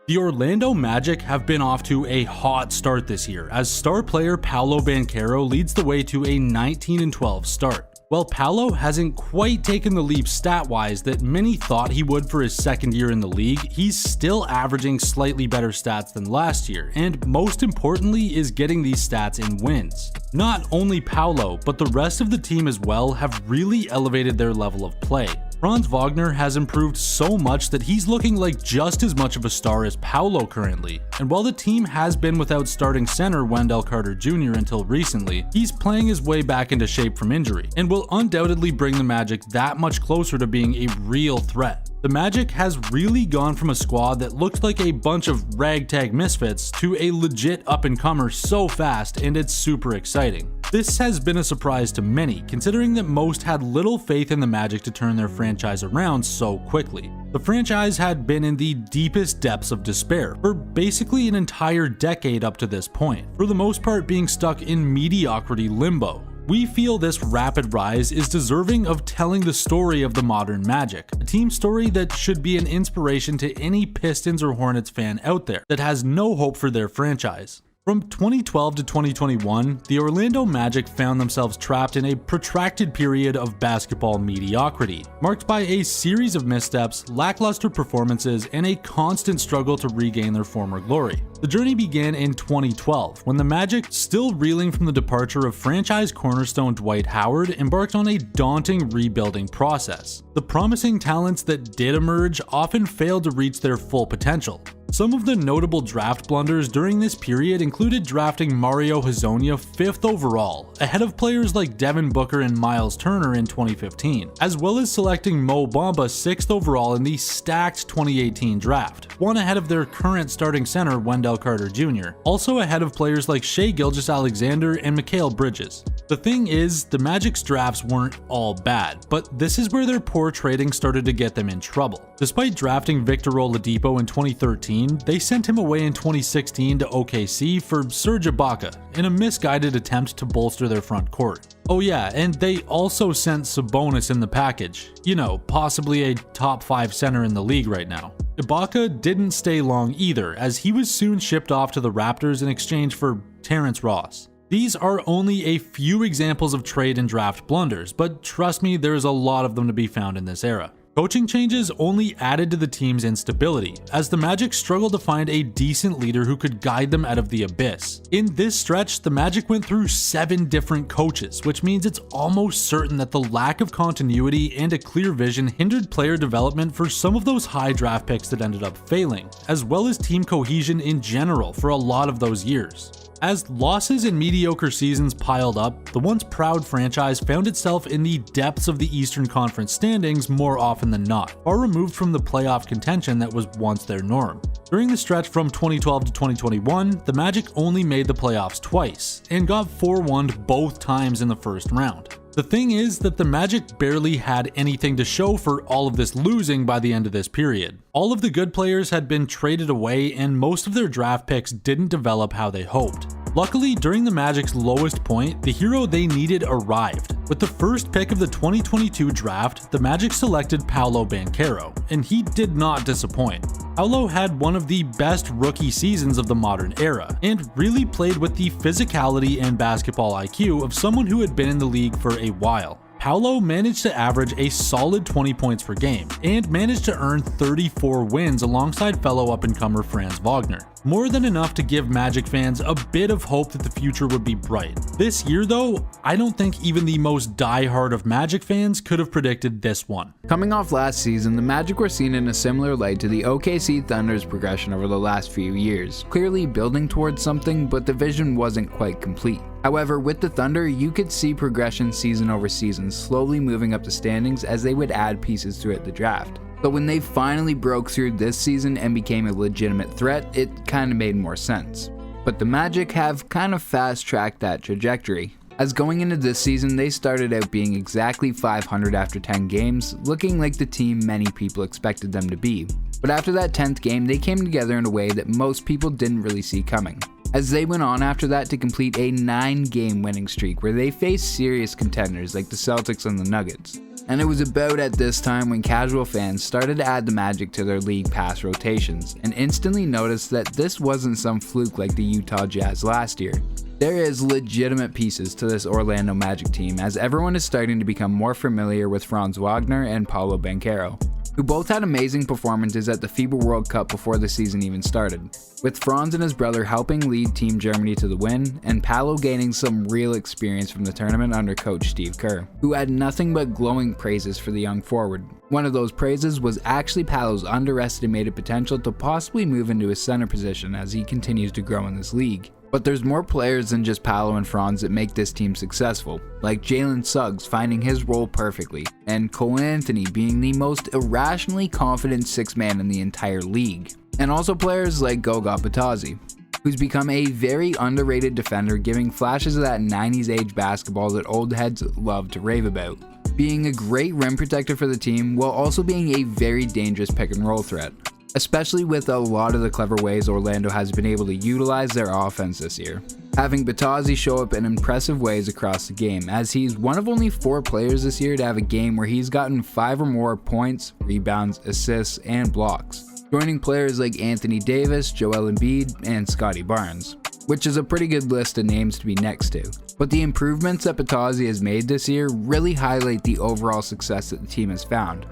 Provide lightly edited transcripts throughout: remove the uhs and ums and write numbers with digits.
The Orlando Magic have been off to a hot start this year, as star player Paolo Banchero leads the way to a 19-12 start. While Paolo hasn't quite taken the leap stat-wise that many thought he would for his second year in the league, he's still averaging slightly better stats than last year, and most importantly is getting these stats in wins. Not only Paolo, but the rest of the team as well have really elevated their level of play. Franz Wagner has improved so much that he's looking like just as much of a star as Paolo currently, and while the team has been without starting center Wendell Carter Jr. until recently, he's playing his way back into shape from injury, and will undoubtedly bring the Magic that much closer to being a real threat. The Magic has really gone from a squad that looked like a bunch of ragtag misfits to a legit up-and-comer so fast, and it's super exciting. This has been a surprise to many, considering that most had little faith in the Magic to turn their franchise around so quickly. The franchise had been in the deepest depths of despair for basically an entire decade up to this point, for the most part being stuck in mediocrity limbo. We feel this rapid rise is deserving of telling the story of the modern Magic, a team story that should be an inspiration to any Pistons or Hornets fan out there that has no hope for their franchise. From 2012 to 2021, the Orlando Magic found themselves trapped in a protracted period of basketball mediocrity, marked by a series of missteps, lackluster performances, and a constant struggle to regain their former glory. The journey began in 2012, when the Magic, still reeling from the departure of franchise cornerstone Dwight Howard, embarked on a daunting rebuilding process. The promising talents that did emerge often failed to reach their full potential. Some of the notable draft blunders during this period included drafting Mario Hezonja 5th overall, ahead of players like Devin Booker and Miles Turner in 2015, as well as selecting Mo Bamba 6th overall in the stacked 2018 draft, one ahead of their current starting center Wendell Carter Jr., also ahead of players like Shai Gilgeous-Alexander and Mikal Bridges. The thing is, the Magic's drafts weren't all bad, but this is where their poor trading started to get them in trouble. Despite drafting Victor Oladipo in 2013, they sent him away in 2016 to OKC for Serge Ibaka in a misguided attempt to bolster their front court. Oh yeah, and they also sent Sabonis in the package. You know, possibly a top 5 center in the league right now. Ibaka didn't stay long either, as he was soon shipped off to the Raptors in exchange for Terrence Ross. These are only a few examples of trade and draft blunders, but trust me, there's a lot of them to be found in this era. Coaching changes only added to the team's instability, as the Magic struggled to find a decent leader who could guide them out of the abyss. In this stretch, the Magic went through 7 different coaches, which means it's almost certain that the lack of continuity and a clear vision hindered player development for some of those high draft picks that ended up failing, as well as team cohesion in general for a lot of those years. As losses and mediocre seasons piled up, the once proud franchise found itself in the depths of the Eastern Conference standings more often than not, far removed from the playoff contention that was once their norm. During the stretch from 2012 to 2021, the Magic only made the playoffs twice, and got 4-1 both times in the first round. The thing is that the Magic barely had anything to show for all of this losing by the end of this period. All of the good players had been traded away, and most of their draft picks didn't develop how they hoped. Luckily, during the Magic's lowest point, the hero they needed arrived. With the first pick of the 2022 draft, the Magic selected Paolo Banchero, and he did not disappoint. Paolo had one of the best rookie seasons of the modern era, and really played with the physicality and basketball IQ of someone who had been in the league for a while. Paolo managed to average a solid 20 points per game, and managed to earn 34 wins alongside fellow up-and-comer Franz Wagner. More than enough to give Magic fans a bit of hope that the future would be bright. This year though, I don't think even the most die-hard of Magic fans could have predicted this one. Coming off last season, the Magic were seen in a similar light to the OKC Thunder's progression over the last few years, clearly building towards something, but the vision wasn't quite complete. However, with the Thunder, you could see progression season over season, slowly moving up the standings as they would add pieces throughout the draft. But when they finally broke through this season and became a legitimate threat, it kinda made more sense. But the Magic have kind of fast-tracked that trajectory, as going into this season they started out being exactly 500 after 10 games, looking like the team many people expected them to be. But after that 10th game, they came together in a way that most people didn't really see coming, as they went on after that to complete a 9-game winning streak where they faced serious contenders like the Celtics and the Nuggets. and it was about at this time when casual fans started to add the Magic to their league pass rotations, and instantly noticed that this wasn't some fluke like the Utah Jazz last year. There is legitimate pieces to this Orlando Magic team, as everyone is starting to become more familiar with Franz Wagner and Paolo Banchero, who both had amazing performances at the FIBA World Cup before the season even started, with Franz and his brother helping lead Team Germany to the win, and Paolo gaining some real experience from the tournament under coach Steve Kerr, who had nothing but glowing praises for the young forward. One of those praises was actually Paolo's underestimated potential to possibly move into a center position as he continues to grow in this league. But there's more players than just Paolo and Franz that make this team successful, like Jalen Suggs finding his role perfectly, and Cole Anthony being the most irrationally confident sixth man in the entire league. And also players like Goga Bitadze, who's become a very underrated defender, giving flashes of that 90s age basketball that old heads love to rave about, being a great rim protector for the team while also being a very dangerous pick and roll threat, especially with a lot of the clever ways Orlando has been able to utilize their offense this year. Having Bitadze show up in impressive ways across the game, as he's one of only 4 players this year to have a game where he's gotten 5 or more points, rebounds, assists, and blocks, joining players like Anthony Davis, Joel Embiid, and Scotty Barnes, which is a pretty good list of names to be next to. But the improvements that Bitadze has made this year really highlight the overall success that the team has found,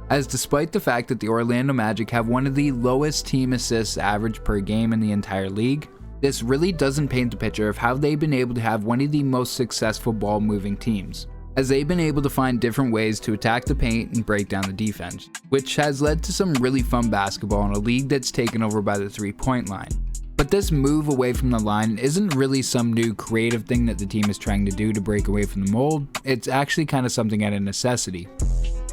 as despite the fact that the Orlando Magic have one of the lowest team assists average per game in the entire league, this really doesn't paint the picture of how they've been able to have one of the most successful ball moving teams, as they've been able to find different ways to attack the paint and break down the defense, which has led to some really fun basketball in a league that's taken over by the 3-point line. But this move away from the line isn't really some new creative thing that the team is trying to do to break away from the mold, it's actually kind of something out of necessity.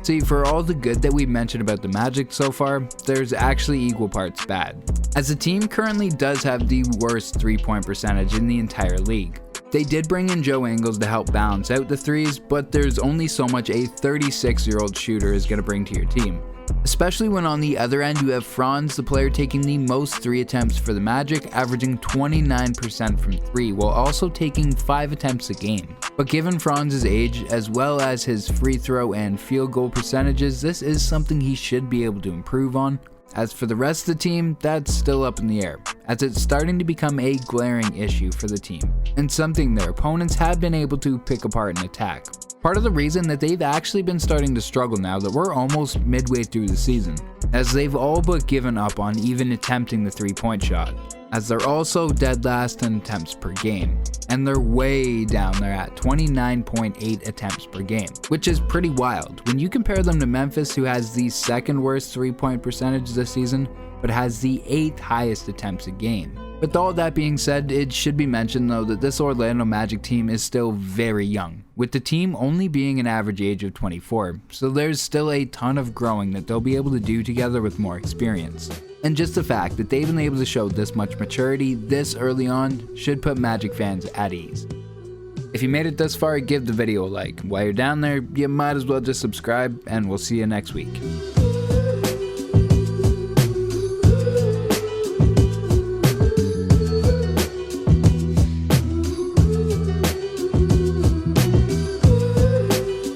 See, for all the good that we've mentioned about the Magic so far, there's actually equal parts bad, as the team currently does have the worst 3-point percentage in the entire league. They did bring in Joe Ingles to help balance out the threes, but there's only so much a 36-year-old shooter is going to bring to your team. Especially when on the other end you have Franz, the player taking the most 3 attempts for the Magic, averaging 29% from 3 while also taking 5 attempts a game. But given Franz's age, as well as his free throw and field goal percentages, this is something he should be able to improve on. As for the rest of the team, that's still up in the air, as it's starting to become a glaring issue for the team, and something their opponents have been able to pick apart and attack. Part of the reason that they've actually been starting to struggle now that we're almost midway through the season, as they've all but given up on even attempting the 3-point shot, as they're also dead last in attempts per game, and they're way down there at 29.8 attempts per game, which is pretty wild when you compare them to Memphis, who has the 2nd worst 3-point percentage this season, but has the 8th highest attempts a game. With all that being said, it should be mentioned though that this Orlando Magic team is still very young, with the team only being an average age of 24, so there's still a ton of growing that they'll be able to do together with more experience. And just the fact that they've been able to show this much maturity this early on should put Magic fans at ease. If you made it this far, give the video a like. While you're down there, you might as well just subscribe, and we'll see you next week.